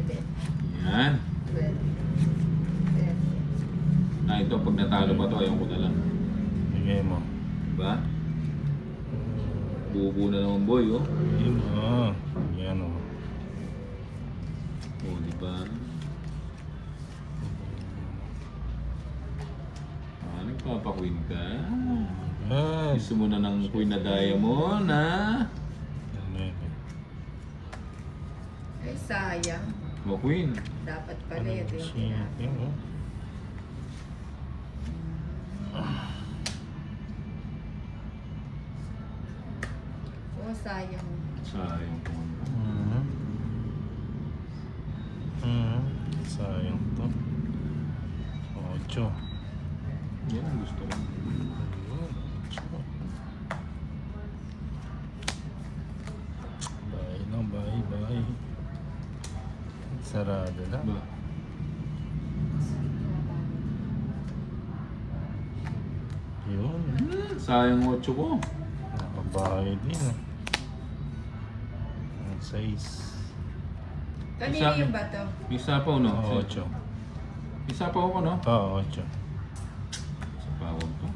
11, Yan. 12, 13. Ito, pag natalo pa to, ayaw ko na lang. Bigay mo. Diba? Bubo na naman boy, oh. Bigay mo. Yan o. Oh, diba? Nagpapaqueen ka. Yes. Gusto mo na ng queen na diamond, ha? Ay, sayang. O, queen. Dapat pala ito yung Yan o. Oh, sayang. Sayang po. Sayang to. 8. Yan ang gusto ko. Bye lang, bye. Sarado na. Ba? Yun. Sayang 8 ko. Nakabahay din ah. Ang size. Kanina yung bato. Isa pa, no? 8. Isa pa ako, no? Oo, 8. Isa pa ako to.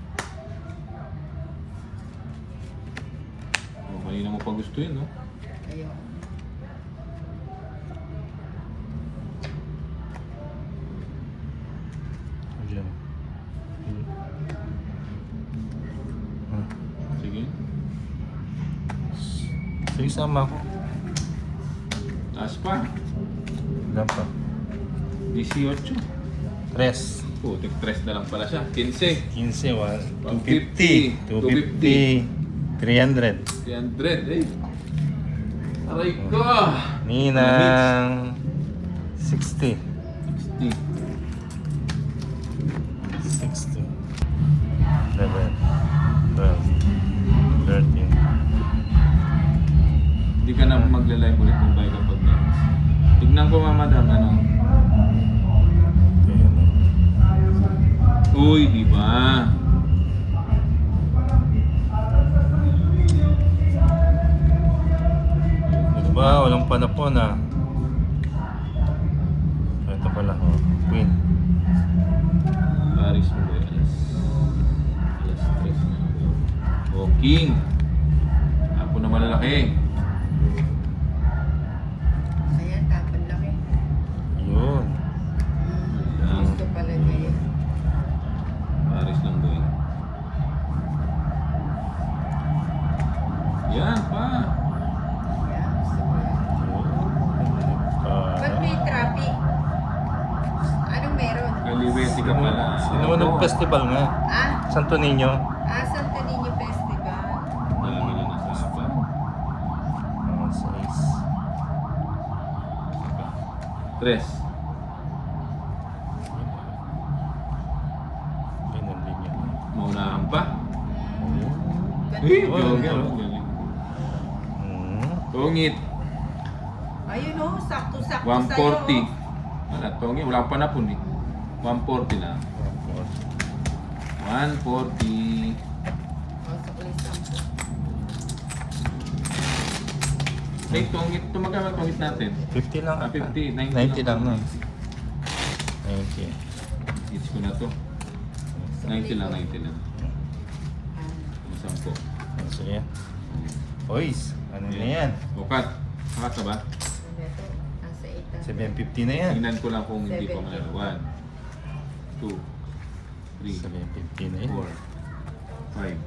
Oh, kanina mo pa gusto yun, no? Ayun. Diyan. Sige. Sige, sama ko. Taas pa. Ilan pa? 18. 3. Oh, tig-3 na lang pala siya. 15. 15, 150, 250, 300. 300, eh. Aray ko! Ninang 60. 60. 60. 11, 12, 13. Hindi ka na magla-live ulit ng bike kapag next. Tignan ko, madam, ano? Uy, di ba? Diba? Walang panapon ah. Ito pala. Oh. Queen. Paris mo ba yun? Alas 3 na. O, King. Apo na malalaki. Ayan, tapon lang eh. Yun. Gusto pala niya yun. Paris lang boy. Yan pa. Ayan, gusto ko yan. Ba't may traffic? Anong meron? Kaliwete ka pala. Sinunog festival nga. Ah? Santo Niño. Santo Niño Festival. Dami na nasa pa. Size. 3. Ganun din yun. Maunahan pa. Ganun. Eh, Oh, galing. galing. Galing. Hmm. Tungit. Ayun o, sakto-sakto 140. sa'yo. Wala, tungit. Wala pa na po eh. 140 na. 140. O, sa kulisang po. Eh, tungit. Tumagkama tungit natin. 50 lang. 50, 90 lang no. 90. Hits ko na to. 90 lang, 90 lang. Ah, 10. Sige. Boys, ano na yan? Bukat. Bukat na ba? ano ito? Nasa 8. 750 na yan. Tingnan ko lang kung hindi pa 70. manalo. 1, 2, 3, 750 na yan. 4, 5,